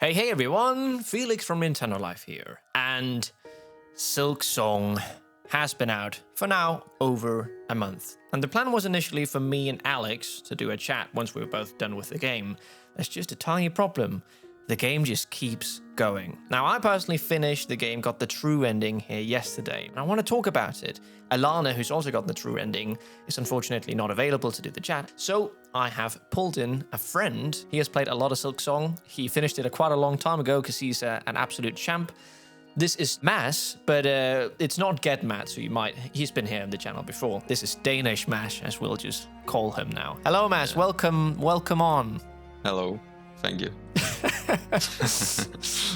Hey everyone, Felix from Nintendo Life here. And Silksong has been out for now over a month. And the plan was initially for me and Alex to do a chat once we were both done with the game. There's just a tiny problem. The game just keeps going. Now, I personally finished the game, got the true ending here yesterday, and I want to talk about it. Alana, who's also got the true ending, is unfortunately not available to do the chat, so I have pulled in a friend. He has played a lot of Silksong. He finished it quite a long time ago because he's an absolute champ. This is Mass, but it's not Get Matt, so he's been here on the channel before. This is Danish Mash, as we'll just call him now. Hello, Mass. Yeah. Welcome on. Hello. Thank you.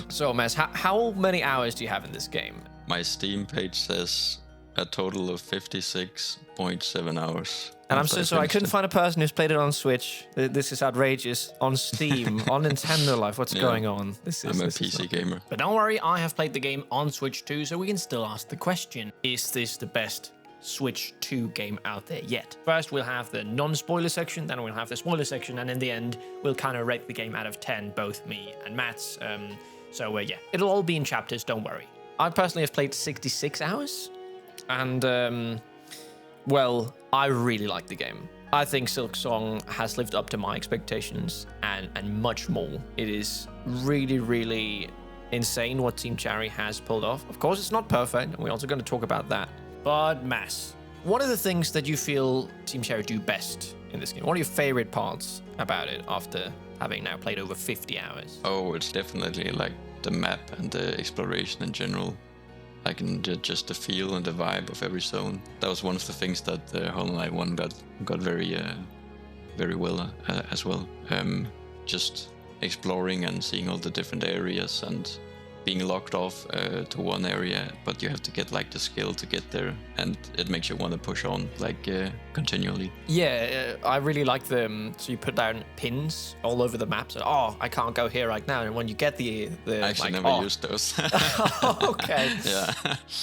So, Mass, how many hours do you have in this game? My Steam page says a total of 56.7 hours. And I'm so sorry, I couldn't find a person who's played it on Switch. This is outrageous. On Steam, on Nintendo Life, what's going on? I'm a PC gamer. But don't worry, I have played the game on Switch too, so we can still ask the question, is this the best Switch 2 game out there yet? First, we'll have the non-spoiler section, then we'll have the spoiler section, and in the end, we'll kind of rate the game out of 10, both me and Matt's. Yeah, it'll all be in chapters, don't worry. I personally have played 66 hours, and, well, I really like the game. I think Silksong has lived up to my expectations and much more. It is really, really insane what Team Cherry has pulled off. Of course, it's not perfect, and we're also going to talk about that. But Mass, what are the things that you feel Team Cherry do best in this game? What are your favorite parts about it after having now played over 50 hours? Oh, it's definitely like the map and the exploration in general. Like just the feel and the vibe of every zone. That was one of the things that the Hollow Knight 1 got very well as well. Just exploring and seeing all the different areas and being locked off to one area, but you have to get like the skill to get there, and it makes you want to push on like continually. Yeah, I really like them. So you put down pins all over the map. So, I can't go here right now. And when you get the I actually never used those. Okay. Yeah.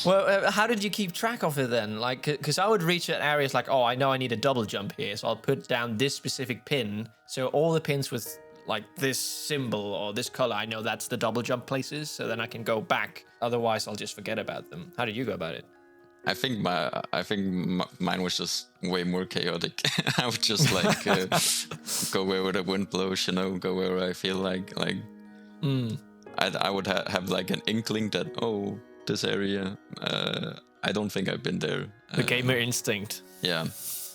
Well, how did you keep track of it then? Like, because I would reach at areas like, I know I need a double jump here, so I'll put down this specific pin. So all the pins with like this symbol or this color, I know that's the double jump places, so then I can go back. Otherwise, I'll just forget about them. How did you go about it? I think mine was just way more chaotic. I would just like go where the wind blows, go where I feel like. I would have like an inkling that this area. I don't think I've been there. The gamer instinct. Yeah,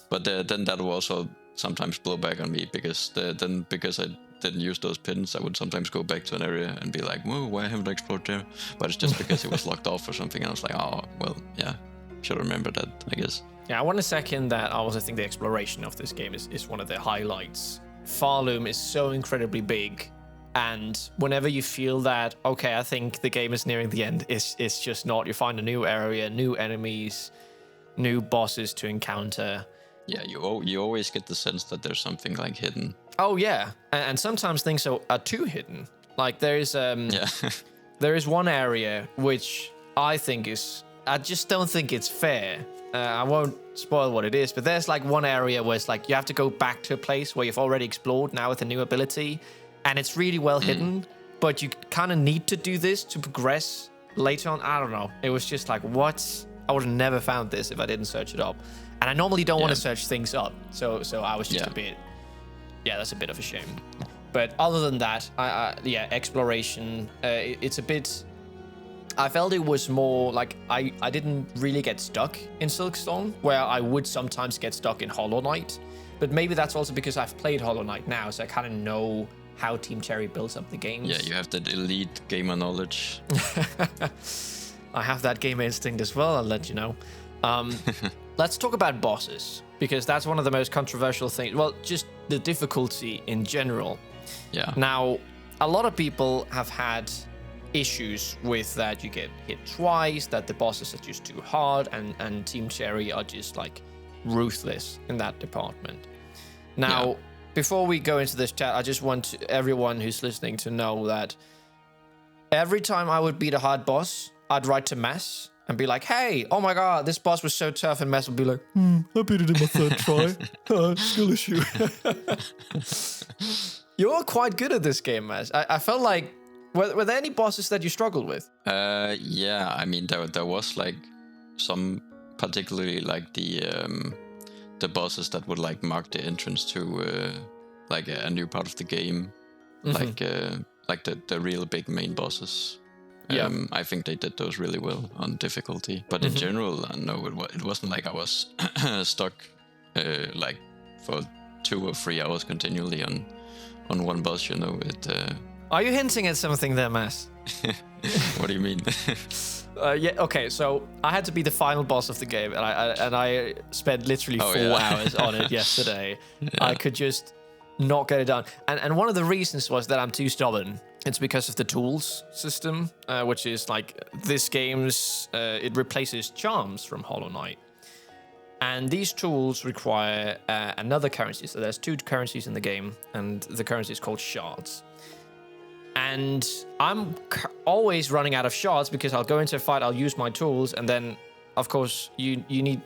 but then that will also sometimes blow back on me because I didn't use those pins, I would sometimes go back to an area and be like, whoa, why haven't I explored there? But it's just because it was locked off or something, and I was like, should remember that, I guess. Yeah, I want to second that. I also think the exploration of this game is one of the highlights. Farloom is so incredibly big, and whenever you feel that, okay, I think the game is nearing the end, it's just not. You find a new area, new enemies, new bosses to encounter. Yeah, you always get the sense that there's something like hidden. Oh yeah, and sometimes things are too hidden. Like there is there is one area which I just don't think it's fair. I won't spoil what it is, but there's like one area where it's like you have to go back to a place where you've already explored now with a new ability, and it's really well hidden, but you kind of need to do this to progress later on. I don't know. It was just like, what? I would have never found this if I didn't search it up. And I normally don't want to search things up, so I was just a bit... Yeah, that's a bit of a shame. But other than that, exploration, it's a bit... I felt it was more like I didn't really get stuck in Silksong, where I would sometimes get stuck in Hollow Knight. But maybe that's also because I've played Hollow Knight now, so I kind of know how Team Cherry builds up the games. Yeah, you have that elite gamer knowledge. I have that gamer instinct as well, I'll let you know. Let's talk about bosses, because that's one of the most controversial things. Well, just the difficulty in general. Yeah. Now, a lot of people have had issues with that. You get hit twice, that the bosses are just too hard, and Team Cherry are just like ruthless in that department. Now, before we go into this chat, I just want everyone who's listening to know that every time I would beat a hard boss, I'd write to Mass and be like, hey, oh my god, this boss was so tough, and Mass would be like, I beat it in my third try. Skill issue. You're quite good at this game, Mass. I felt like Were there any bosses that you struggled with? Yeah, I mean there was like some, particularly like the bosses that would like mark the entrance to like a new part of the game, like the real big main bosses. Yeah. I think they did those really well on difficulty, but in general, no, it wasn't like I was stuck like for 2 or 3 hours continually on one boss. You know, Are you hinting at something there, Mass? What do you mean? Yeah. Okay. So I had to be the final boss of the game, and I spent literally 4 hours on it yesterday. Yeah. I could just not get it done, and one of the reasons was that I'm too stubborn. It's because of the tools system, which is like this game's. It replaces charms from Hollow Knight, and these tools require another currency. So there's 2 currencies in the game, and the currency is called shards. And I'm always running out of shards because I'll go into a fight, I'll use my tools, and then, of course, you need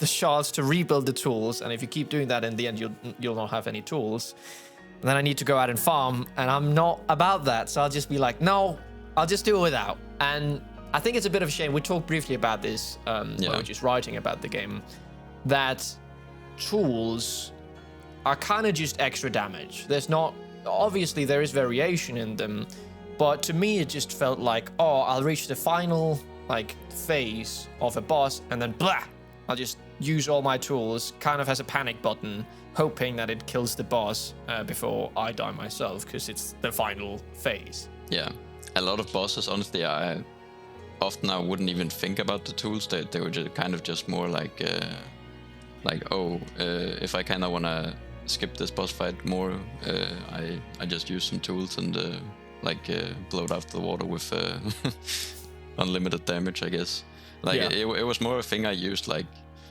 the shards to rebuild the tools. And if you keep doing that, in the end, you'll not have any tools. And then I need to go out and farm, and I'm not about that. So I'll just be like, no, I'll just do it without. And I think it's a bit of a shame. We talked briefly about this when we were just writing about the game, that tools are kind of just extra damage. There's not... Obviously, there is variation in them, but to me, it just felt like, oh, I'll reach the final like phase of a boss, and then blah, I'll just use all my tools, kind of as a panic button, hoping that it kills the boss before I die myself, because it's the final phase. Yeah, a lot of bosses, honestly, I wouldn't even think about the tools. They were just kind of just more like if I kind of want to skip this boss fight more, I just use some tools and blow it out the water with unlimited damage, I guess. Like it was more a thing I used like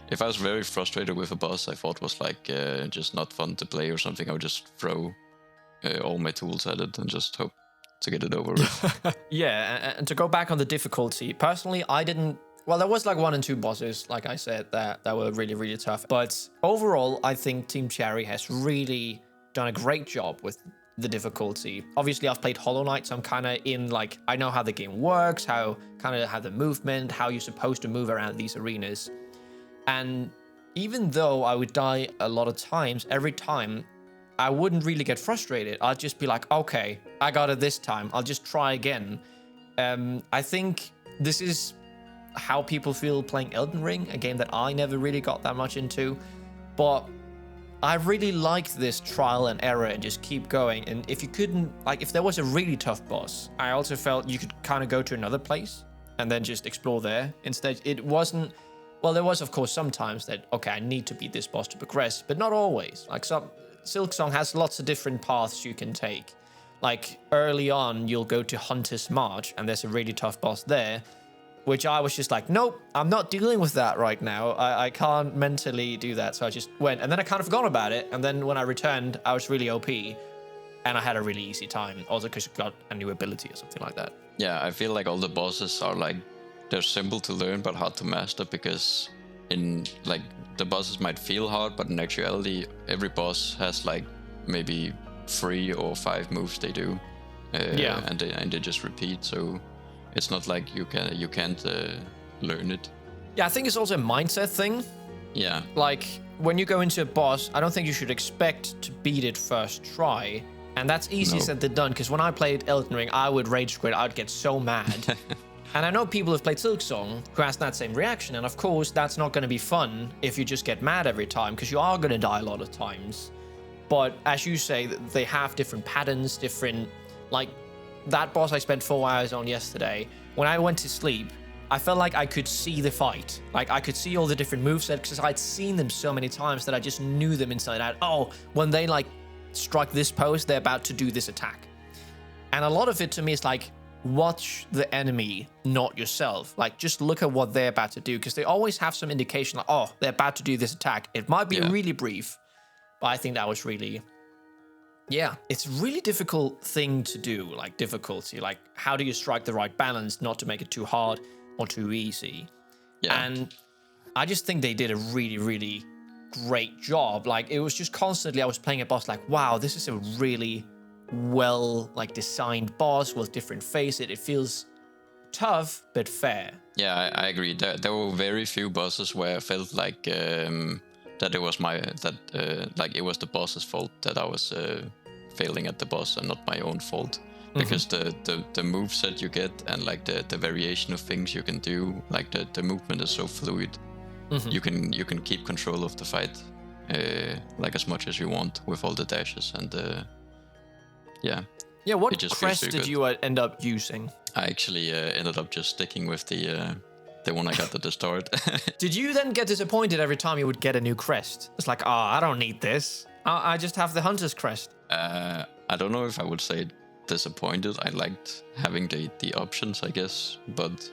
if I was very frustrated with a boss I thought was like just not fun to play or something. I would just throw all my tools at it and just hope to get it over with. Yeah, and to go back on the difficulty, personally, I didn't... Well, there was like 1 and 2 bosses, like I said, that were really, really tough. But overall, I think Team Cherry has really done a great job with the difficulty. Obviously, I've played Hollow Knight, so I'm kind of in like, I know how the game works, how the movement, how you're supposed to move around these arenas. And even though I would die a lot of times, every time, I wouldn't really get frustrated. I'd just be like, okay, I got it this time. I'll just try again. I think this is how people feel playing Elden Ring, a game that I never really got that much into. But I really liked this trial and error and just keep going. And if you couldn't, like, if there was a really tough boss, I also felt you could kind of go to another place and then just explore there. Instead, it wasn't... Well, there was, of course, sometimes that, okay, I need to beat this boss to progress, but not always. Like, Silksong has lots of different paths you can take. Like, early on, you'll go to Hunter's March, and there's a really tough boss there, which I was just like, nope, I'm not dealing with that right now. I can't mentally do that, so I just went. And then I kind of forgot about it, and then when I returned, I was really OP, and I had a really easy time, also because I got a new ability or something like that. Yeah, I feel like all the bosses are like, they're simple to learn but hard to master, because in like the bosses might feel hard, but in actuality every boss has like maybe 3 or 5 moves they do, and they just repeat, so it's not like you can't learn it. Yeah, I think it's also a mindset thing. Yeah, like when you go into a boss, I don't think you should expect to beat it first try, and that's easier said than done, because when I played Elden Ring, I would rage quit. I'd get so mad. And I know people have played Silksong who has that same reaction, and of course that's not going to be fun if you just get mad every time, because you are going to die a lot of times. But as you say, they have different patterns, different... Like, that boss I spent 4 hours on yesterday, when I went to sleep, I felt like I could see the fight. Like, I could see all the different movesets, because I'd seen them so many times that I just knew them inside out. Oh, when they, like, strike this pose, they're about to do this attack. And a lot of it to me is like, watch the enemy, not yourself. Like, just look at what they're about to do, because they always have some indication like, oh, they're about to do this attack. It might be really brief, but I think that was really... Yeah, it's a really difficult thing to do, like difficulty. Like, how do you strike the right balance not to make it too hard or too easy? Yeah. And I just think they did a really, really great job. Like, it was just constantly, I was playing a boss like, wow, this is a really well like designed boss with different faces. It feels tough but fair. Yeah, I agree. There were very few bosses where I felt like that it was like it was the boss's fault that I was failing at the boss and not my own fault. Because the move set you get and like the variation of things you can do, like the movement is so fluid. You can keep control of the fight like as much as you want with all the dashes and yeah. Yeah, what crest did you end up using? I actually ended up just sticking with the one I got at the start. Did you then get disappointed every time you would get a new crest? It's like, I don't need this. I just have the hunter's crest. I don't know if I would say disappointed. I liked having the options, I guess, but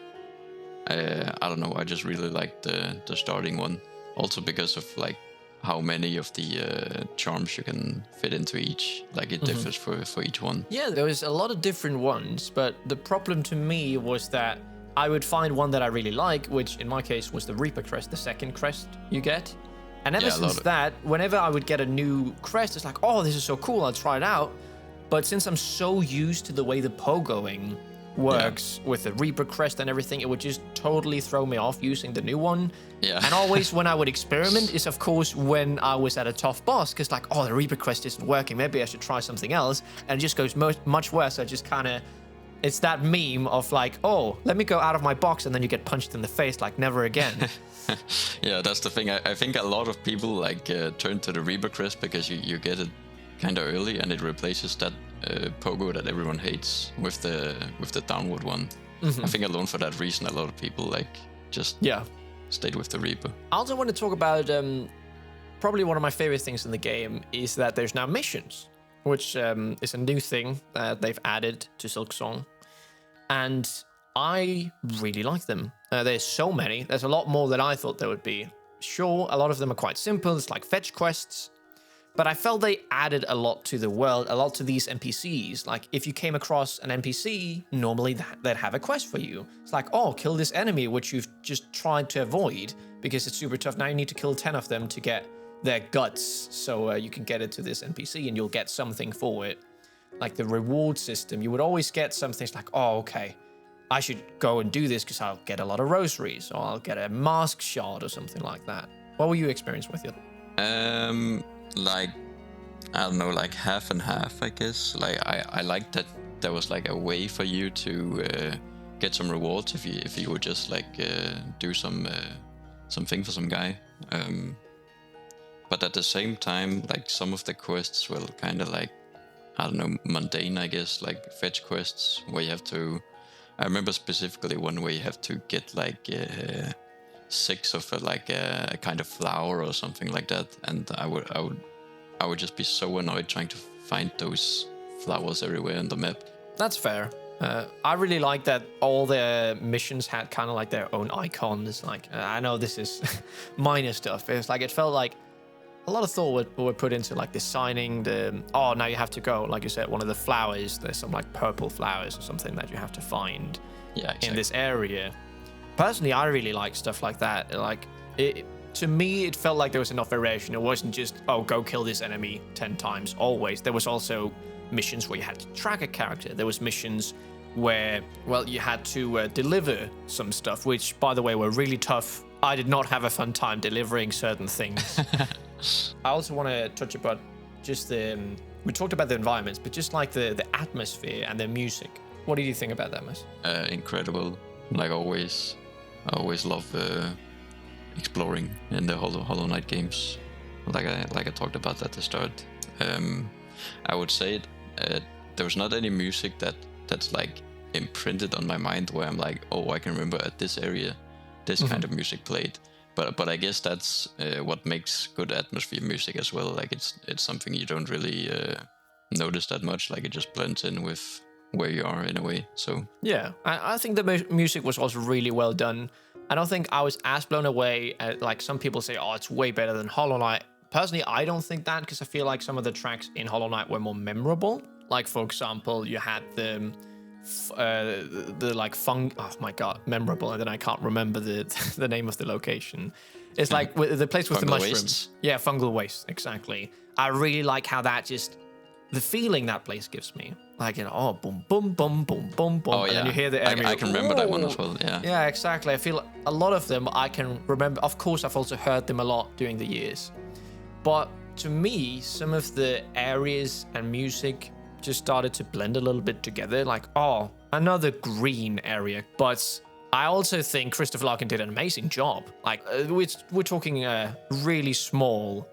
I don't know. I just really liked the starting one. Also because of like how many of the charms you can fit into each. Like it differs for each one. Yeah, there was a lot of different ones, but the problem to me was that I would find one that I really like, which in my case was the Reaper crest, the second crest you get. And ever since that, whenever I would get a new crest, it's like, oh, this is so cool, I'll try it out. But since I'm so used to the way the pogoing works with the Reaper crest and everything, it would just totally throw me off using the new one. Yeah. And always when I would experiment is, of course, when I was at a tough boss, because like, oh, the Reaper crest isn't working, maybe I should try something else. And it just goes much worse. I just kind of, it's that meme of like, oh, let me go out of my box, and then you get punched in the face like never again. Yeah, that's the thing. I think a lot of people like turn to the Reaper crest because you get it kind of early, and it replaces that pogo that everyone hates with the downward one. I think alone for that reason, a lot of people like just stayed with the Reaper. I also want to talk about probably one of my favorite things in the game is that there's now missions, which is a new thing that they've added to Silksong, and I really like them. There's so many. There's a lot more than I thought there would be. Sure, a lot of them are quite simple. It's like fetch quests. But I felt they added a lot to the world, a lot to these NPCs. Like, if you came across an NPC, normally they'd have a quest for you. It's like, oh, kill this enemy, which you've just tried to avoid because it's super tough. Now you need to kill 10 of them to get their guts, so you can get it to this NPC and you'll get something for it. Like the reward system, you would always get something like, oh, okay, I should go and do this because I'll get a lot of rosaries, or I'll get a mask shard or something like that. What were you experiencing with it? Like, I don't know, like half and half, I guess. Like I liked that there was like a way for you to get some rewards if you would just like do something for some guy. But at the same time, like some of the quests were kind of like, I don't know, mundane, I guess, like fetch quests where you have to. I remember specifically one where you have to get like 6 of a kind of flower or something like that, and I would just be so annoyed trying to find those flowers everywhere on the map. That's fair. I really like that all the missions had kind of like their own icons. Like, I know this is minor stuff. It's like, it felt like a lot of thought were put into like designing now you have to go, like you said, one of the flowers, there's some like purple flowers or something that you have to find in this area. Personally, I really like stuff like that. Like, to me, it felt like there was enough variation. It wasn't just, oh, go kill this enemy 10 times always. There was also missions where you had to track a character. There was missions where, well, you had to deliver some stuff, which, by the way, were really tough. I did not have a fun time delivering certain things. I also want to touch about just we talked about the environments, but just like the atmosphere and the music. What did you think about that, Mas? Incredible. Like always, I always love exploring in the Hollow Knight games. Like I talked about at the start. I would say there was not any music that's like imprinted on my mind where I'm like, oh, I can remember at this area this kind of music played. But I guess that's what makes good atmosphere music as well. Like it's something you don't really notice that much. Like it just blends in with where you are in a way. So yeah, I think the music was also really well done. I don't think I was as blown away like some people say, oh, it's way better than Hollow Knight. Personally, I don't think that, because I feel like some of the tracks in Hollow Knight were more memorable. Like, for example, you had the like oh my god, memorable, and then I can't remember the name of the location. It's like the place with the mushrooms. Wastes. Yeah, fungal waste, exactly. I really like how that just the feeling that place gives me. Like, oh, boom, boom, boom, boom, boom, boom. Oh, and yeah. then you hear the enemy. I can remember that one as well, yeah. Yeah, exactly. I feel a lot of them I can remember. Of course, I've also heard them a lot during the years. But to me, some of the areas and music just started to blend a little bit together. Like, oh, another green area. But I also think Christopher Larkin did an amazing job. Like, we're talking really small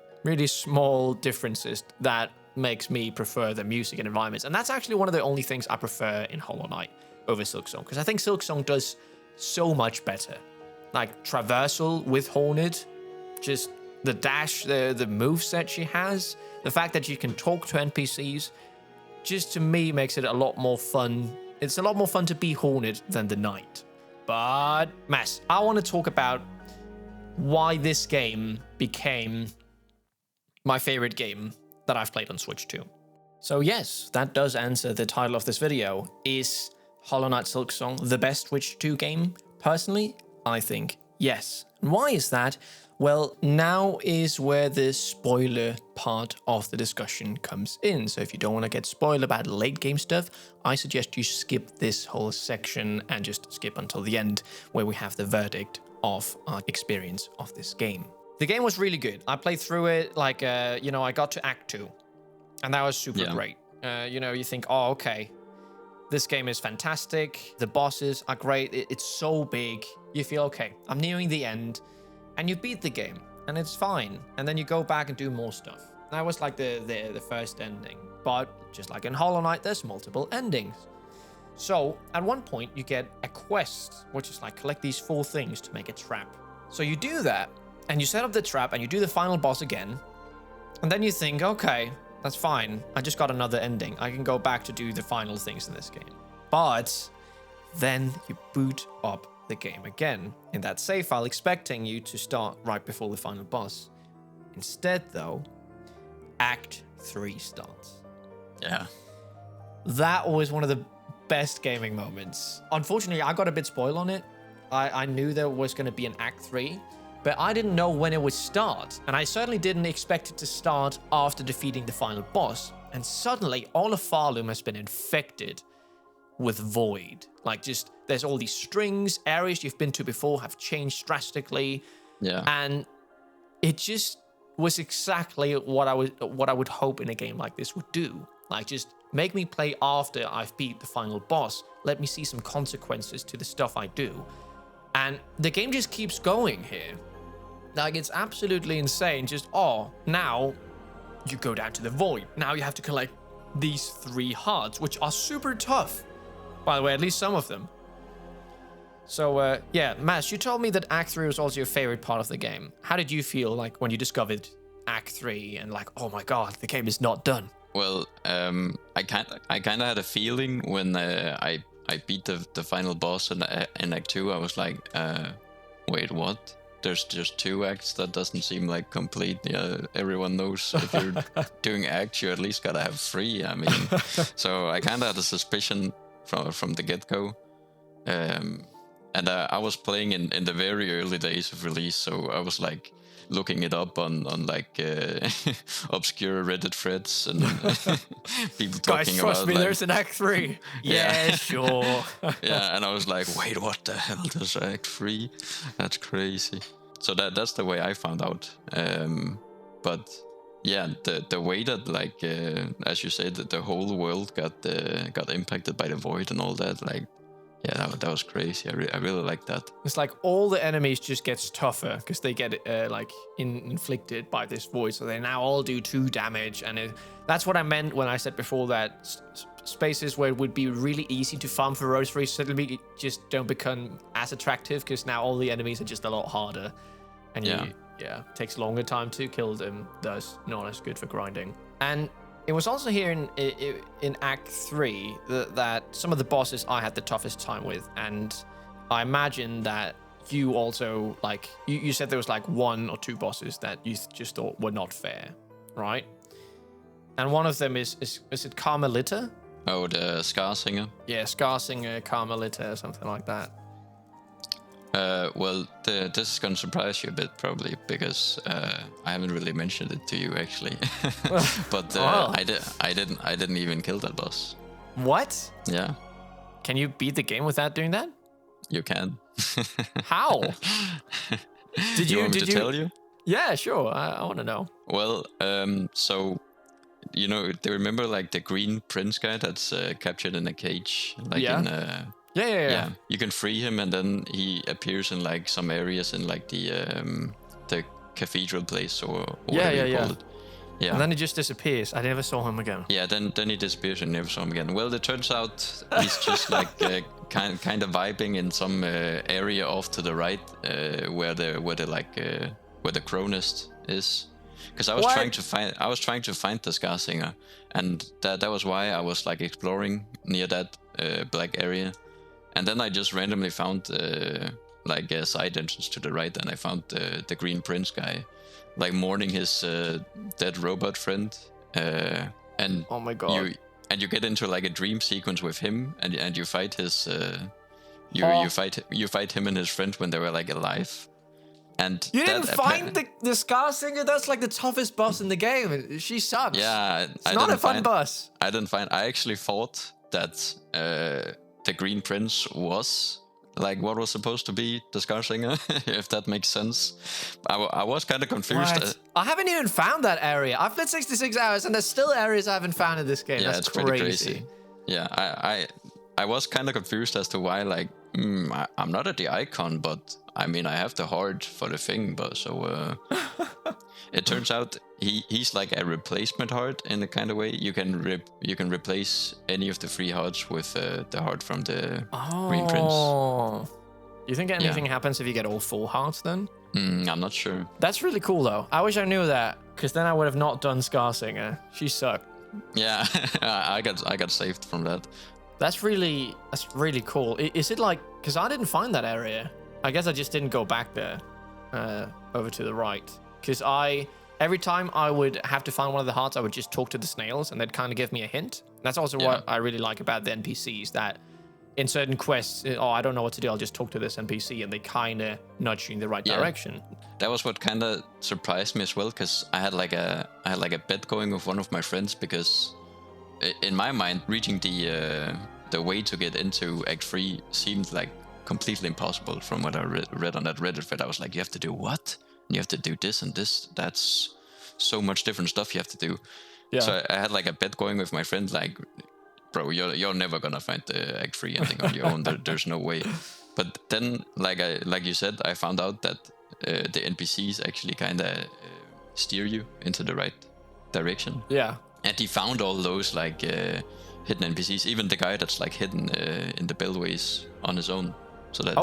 differences that makes me prefer the music and environments. And that's actually one of the only things I prefer in Hollow Knight over Silksong, because I think Silksong does so much better. Like, traversal with Horned, just the dash, the moveset she has, the fact that you can talk to NPCs, just to me makes it a lot more fun. It's a lot more fun to be Horned than the Knight. But, Mass, I want to talk about why this game became my favorite game that I've played on Switch 2. So yes, that does answer the title of this video. Is Hollow Knight Silksong the best Switch 2 game? Personally, I think yes. And why is that? Well, now is where the spoiler part of the discussion comes in. So if you don't want to get spoiled about late game stuff, I suggest you skip this whole section and just skip until the end, where we have the verdict of our experience of this game. The game was really good. I played through it like, I got to Act 2, and that was super great. You think, oh, okay, this game is fantastic. The bosses are great. It's so big. You feel, okay, I'm nearing the end, and you beat the game, and it's fine. And then you go back and do more stuff. That was like the first ending. But just like in Hollow Knight, there's multiple endings. So at one point, you get a quest, which is like collect these 4 things to make a trap. So you do that, and you set up the trap, and you do the final boss again. And then you think, okay, that's fine. I just got another ending. I can go back to do the final things in this game. But then you boot up the game again in that save file, expecting you to start right before the final boss. Instead, though, Act 3 starts. Yeah. That was one of the best gaming moments. Unfortunately, I got a bit spoiled on it. I knew there was going to be an Act 3, but I didn't know when it would start. And I certainly didn't expect it to start after defeating the final boss. And suddenly, all of Farloom has been infected with void. Like, just, there's all these strings, areas you've been to before have changed drastically. Yeah. And it just was exactly what I would hope in a game like this would do. Like, just make me play after I've beat the final boss. Let me see some consequences to the stuff I do. And the game just keeps going here. Like, it's absolutely insane. Just, oh, now you go down to the void. Now you have to collect these 3 hearts, which are super tough. By the way, at least some of them. So, yeah, Mass, you told me that Act 3 was also your favorite part of the game. How did you feel like when you discovered Act 3 and like, oh my god, the game is not done? Well, I kind of had a feeling when I beat the final boss in Act 2. I was like, wait, what? There's just 2 acts? That doesn't seem like complete. Yeah, everyone knows if you're doing acts, you at least gotta have 3. I mean, so I kind of had a suspicion from the get-go. And I was playing in the very early days of release, so I was like looking it up on like obscure Reddit threads and people talking Guys, about. trust me, like, there's an Act 3. Yeah, sure. Yeah, and I was like, wait, what the hell? There's Act 3? That's crazy. So that's the way I found out. But yeah, the way that, like, as you said, that the whole world got impacted by the void and all that, like, yeah, that was crazy. I really like that. It's like all the enemies just gets tougher because they get inflicted by this void, so they now all do 2 damage, and that's what I meant when I said before that spaces where it would be really easy to farm for rosary suddenly just don't become as attractive because now all the enemies are just a lot harder, and it takes longer time to kill them, thus not as good for grinding. And it was also here in Act 3 that some of the bosses I had the toughest time with, and I imagine that you also, like, you said there was like 1 or 2 bosses that you just thought were not fair, right? And one of them is it Carmelita? Oh, the Scar Singer? Yeah, Scar Singer, Carmelita, or something like that. Well, this is gonna surprise you a bit probably because I haven't really mentioned it to you actually, but I didn't even kill that boss. What? Yeah. Can you beat the game without doing that? You can. How? Did you want me to tell you? Yeah, sure. I want to know. Well, so do you remember like the green prince guy that's captured in a cage, like Yeah. in Yeah. You can free him, and then he appears in like some areas in like the cathedral place or whatever you call it. Yeah. And then he just disappears. I never saw him again. Yeah. Then he disappears and never saw him again. Well, it turns out he's just like kind of vibing in some area off to the right, where the Chronist is. Because I was trying to find the Scar Singer, and that was why I was like exploring near that black area. And then I just randomly found like a side entrance to the right, and I found the Green Prince guy, like mourning his dead robot friend. And oh my god! You get into like a dream sequence with him, and you fight his you fight him and his friend when they were like alive. And you didn't find the Scar Singer? That's like the toughest boss in the game. She sucks. Yeah, it's not a fun boss. I actually thought that the Green Prince was like what was supposed to be the Scar Singer, if that makes sense. I was kind of confused. I haven't even found that area. I've played 66 hours and there's still areas I haven't found in this game. Yeah, that's it's pretty crazy. Yeah, I was kind of confused as to why, like, I'm not at the icon, but I mean, I have the heart for the thing, but so it turns out he's like a replacement heart in a kind of way. You can replace any of the 3 hearts with the heart from the Green Prince. Oh, you think anything happens if you get all 4 hearts then? I'm not sure. That's really cool though. I wish I knew that, because then I would have not done Scar Singer. She sucked. Yeah, I got saved from that. That's really cool. Is it like, because I didn't find that area. I guess I just didn't go back there, over to the right. Because every time I would have to find one of the hearts, I would just talk to the snails and they'd kind of give me a hint. That's also what I really like about the NPCs, that in certain quests, I don't know what to do, I'll just talk to this NPC and they kind of nudge you in the right direction. That was what kind of surprised me as well, because I had like a bet going with one of my friends, because in my mind, reaching the way to get into Act 3 seemed like completely impossible from what I read on that Reddit thread. I was like, you have to do what? You have to do this and this. That's so much different stuff you have to do. Yeah. So I had like a bet going with my friend, like, bro, you're never gonna find the Act 3 ending on your own. There's no way. But then, like you said, I found out that the NPCs actually kind of steer you into the right direction. Yeah. And he found all those like hidden NPCs, even the guy that's like hidden in the bellways on his own. So that.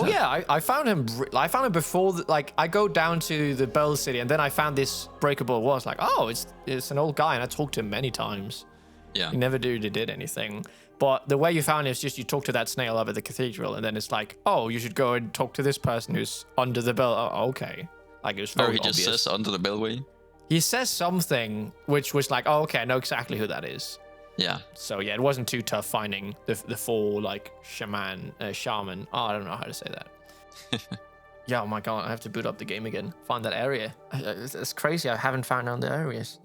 I found him. I found him before. I go down to the Bell City, and then I found this breakable wall. It's like, oh, it's an old guy, and I talked to him many times. Yeah. He never did anything. But the way you found it is just you talk to that snail up at the cathedral, and then it's like, oh, you should go and talk to this person who's under the bell. Oh, okay. Like, it was very obvious. He just says under the bellway. He says something which was like, oh, okay, I know exactly who that is. Yeah. So yeah, it wasn't too tough finding the 4 like shaman. Oh, I don't know how to say that. Yeah, oh my god, I have to boot up the game again. Find that area. It's crazy. I haven't found all the areas.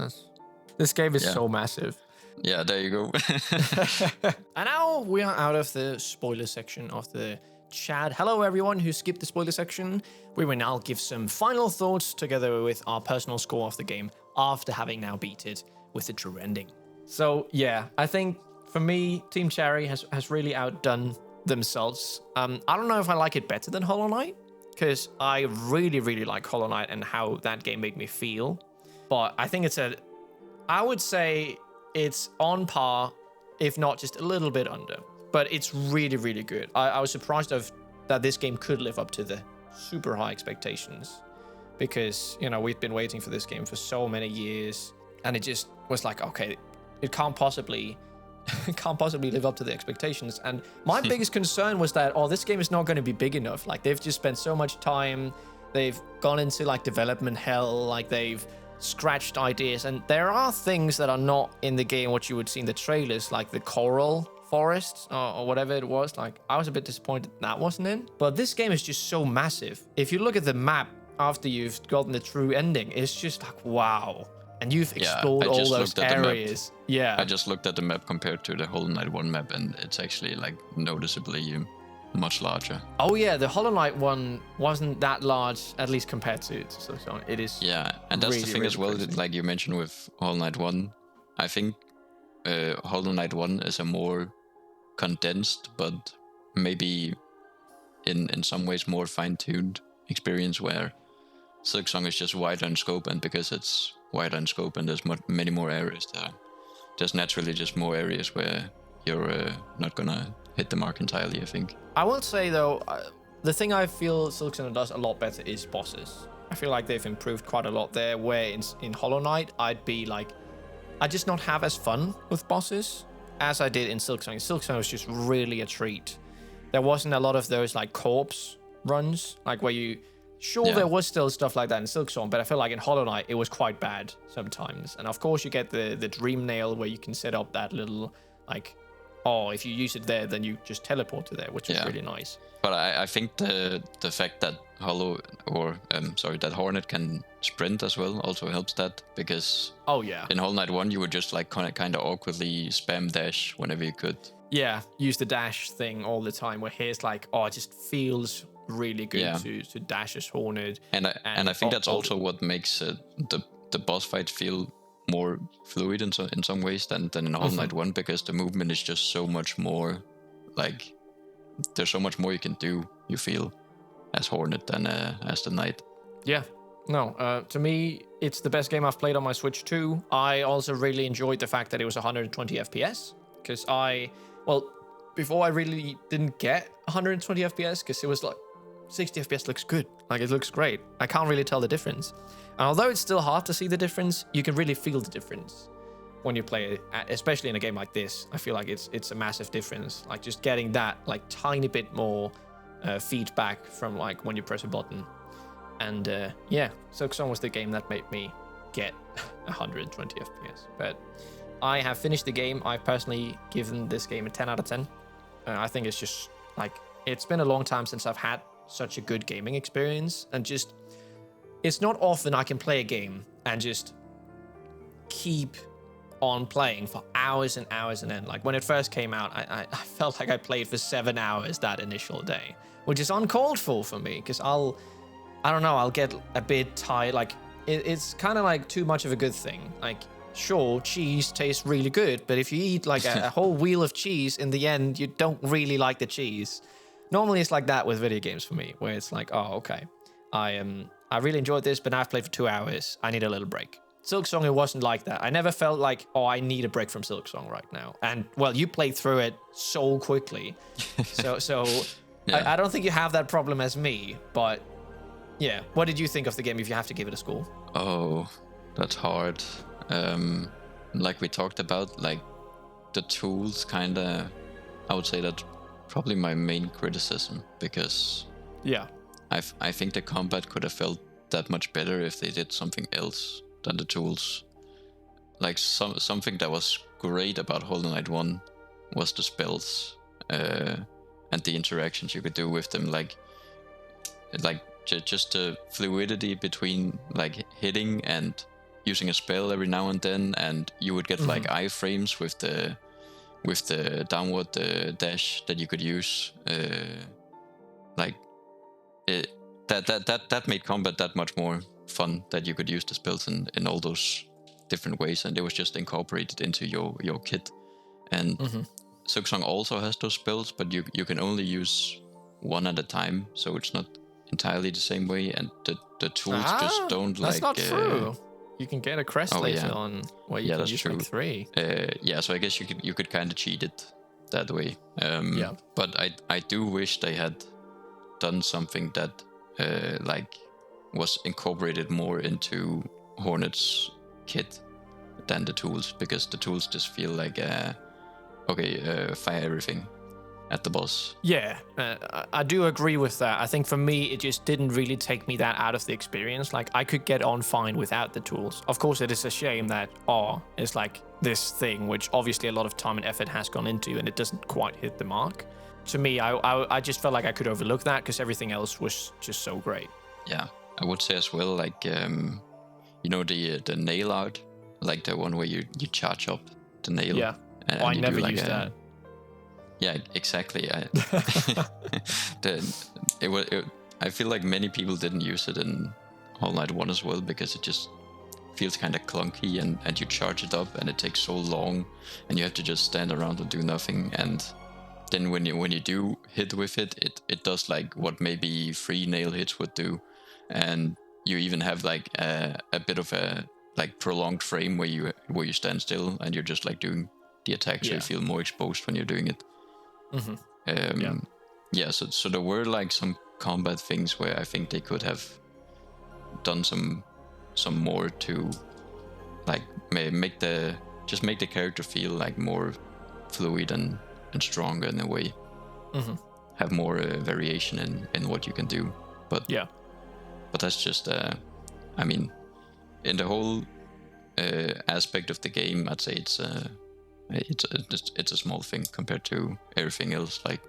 This game is so massive. Yeah, there you go. And now we are out of the spoiler section of the chat. Hello everyone who skipped the spoiler section. We will now give some final thoughts together with our personal score of the game after having now beat it with the true ending. So yeah, I think for me, Team Cherry has really outdone themselves. I don't know if I like it better than Hollow Knight, because I really, really like Hollow Knight and how that game made me feel. But I think I would say it's on par, if not just a little bit under. But it's really, really good. I was surprised that this game could live up to the super high expectations, because, we've been waiting for this game for so many years, and it just was like, okay, it can't possibly live up to the expectations. And my biggest concern was that, this game is not going to be big enough. Like, they've just spent so much time. They've gone into like development hell. Like, they've scratched ideas. And there are things that are not in the game, what you would see in the trailers, like the coral forest or whatever it was. Like, I was a bit disappointed that wasn't in. But this game is just so massive. If you look at the map after you've gotten the true ending, it's just like, wow. And you've explored all those areas. Yeah. I just looked at the map compared to the Hollow Knight 1 map, and it's actually like noticeably much larger. Oh yeah, the Hollow Knight one wasn't that large, at least compared to Silksong. It is. Yeah, and that's really, the thing really as well. crazy. Like you mentioned with Hollow Knight 1, I think Hollow Knight 1 is a more condensed, but maybe in some ways more fine-tuned experience, where Silksong is just wider in scope, and because it's wider in scope and there's many more areas there's naturally just more areas where you're not gonna hit the mark entirely, I think. I will say though, the thing I feel Silksong does a lot better is bosses. I feel like they've improved quite a lot there, where in Hollow Knight I just not have as fun with bosses as I did in Silksong. Silksong was just really a treat. There wasn't a lot of those like corpse runs, like where you... Sure, there was still stuff like that in Silksong, but I feel like in Hollow Knight, it was quite bad sometimes. And of course, you get the Dream Nail, where you can set up that little, like, oh, if you use it there, then you just teleport to there, which is really nice. But I think the fact that that Hornet can sprint as well also helps that, because in Hollow Knight 1, you would just like kind of awkwardly spam dash whenever you could. Yeah, use the dash thing all the time, where here's like, oh, it just feels really good to dash as Hornet. And I think that's also what makes the boss fight feel more fluid in some ways than in Hollow Knight 1, because the movement is just so much more, like, there's so much more you can do, you feel, as Hornet than as the Knight. Yeah. No, to me, it's the best game I've played on my Switch too. I also really enjoyed the fact that it was 120 FPS, because before I really didn't get 120 FPS, because it was like 60 FPS looks good. Like, it looks great. I can't really tell the difference. And although it's still hard to see the difference, you can really feel the difference when you play it, especially in a game like this. I feel like it's a massive difference. Like, just getting that like tiny bit more feedback from like when you press a button. And Silksong was the game that made me get 120 FPS. But I have finished the game. I've personally given this game a 10 out of 10. I think it's just like, it's been a long time since I've had such a good gaming experience, and just, it's not often I can play a game and just keep on playing for hours and hours and end. Like, when it first came out, I felt like I played for 7 hours that initial day, which is uncalled for me, because I'll get a bit tired. Like, it's kind of like too much of a good thing. Like, sure, cheese tastes really good, but if you eat like a whole wheel of cheese, in the end, you don't really like the cheese. Normally, it's like that with video games for me, where it's like, oh, okay, I really enjoyed this, but now I've played for 2 hours. I need a little break. Silksong, it wasn't like that. I never felt like, oh, I need a break from Silksong right now. And, well, you played through it so quickly. so I don't think you have that problem as me, but yeah. What did you think of the game, if you have to give it a score? Oh, that's hard. Like we talked about, like, the tools kind of, I would say that's probably my main criticism, because I think the combat could have felt that much better if they did something else than the tools. Like, something that was great about Hollow Knight 1 was the spells and the interactions you could do with them, like just the fluidity between like hitting and using a spell every now and then, and you would get like iframes with the downward dash that you could use. That made combat that much more fun, that you could use the spells in all those different ways, and it was just incorporated into your kit. And Silksong also has those spells, but you can only use one at a time, so it's not entirely the same way, and the tools just don't like... That's not true. You can get a crest later on where you can use like 3. So I guess you could kind of cheat it that way. But I do wish they had done something that like was incorporated more into Hornet's kit than the tools, because the tools just feel like fire everything. at the boss. Yeah, I do agree with that. I think for me, it just didn't really take me that out of the experience. Like, I could get on fine without the tools. Of course, it is a shame that R is like this thing, which obviously a lot of time and effort has gone into, and it doesn't quite hit the mark. To me, I just felt like I could overlook that because everything else was just so great. Yeah, I would say as well, like, you know, the nail art, like the one where you charge up the nail. Yeah, and I you never do like used that. Yeah, exactly. I feel like many people didn't use it in Hollow Knight 1 as well, because it just feels kind of clunky, and you charge it up and it takes so long, and you have to just stand around and do nothing. And then when you do hit with it, it does like what maybe 3 nail hits would do, and you even have like a bit of a like prolonged frame where you stand still and you're just like doing the attack, so you feel more exposed when you're doing it. Mm-hmm. So there were like some combat things where I think they could have done some more to like make the character feel like more fluid and stronger in a way. Mm-hmm. Have more variation in what you can do. But that's just I mean, in the whole aspect of the game, I'd say it's a small thing compared to everything else, like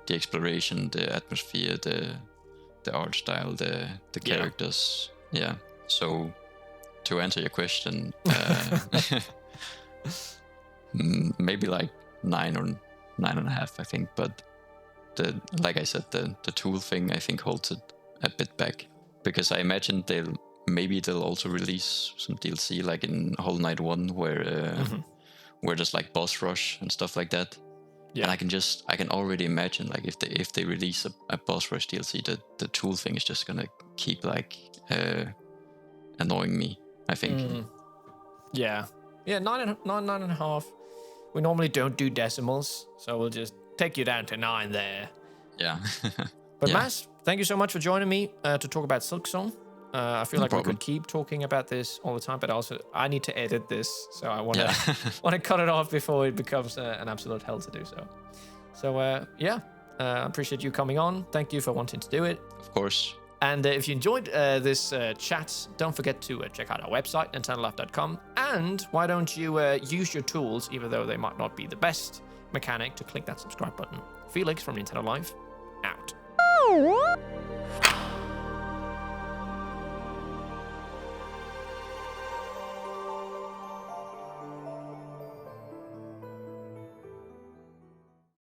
the exploration, the atmosphere, the art style, the characters. Yeah. So to answer your question, maybe like 9 or 9.5, I think. But like I said, the tool thing I think holds it a bit back, because I imagine they'll also release some DLC like in Hollow Knight 1 where there's like boss rush and stuff like that. Yeah. And I can already imagine like if they release a boss rush DLC, the tool thing is just gonna keep like annoying me, I think. Yeah, 9.5. We normally don't do decimals, so we'll just take you down to 9 there. Yeah. But Mads, thank you so much for joining me to talk about Silksong. I feel like we could keep talking about this all the time, but also I need to edit this, so I want to cut it off before it becomes an absolute hell to do so. So I appreciate you coming on. Thank you for wanting to do it. Of course. And if you enjoyed this chat, don't forget to check out our website, NintendoLife.com. And why don't you use your tools, even though they might not be the best mechanic, to click that subscribe button. Felix from Nintendo Life, out.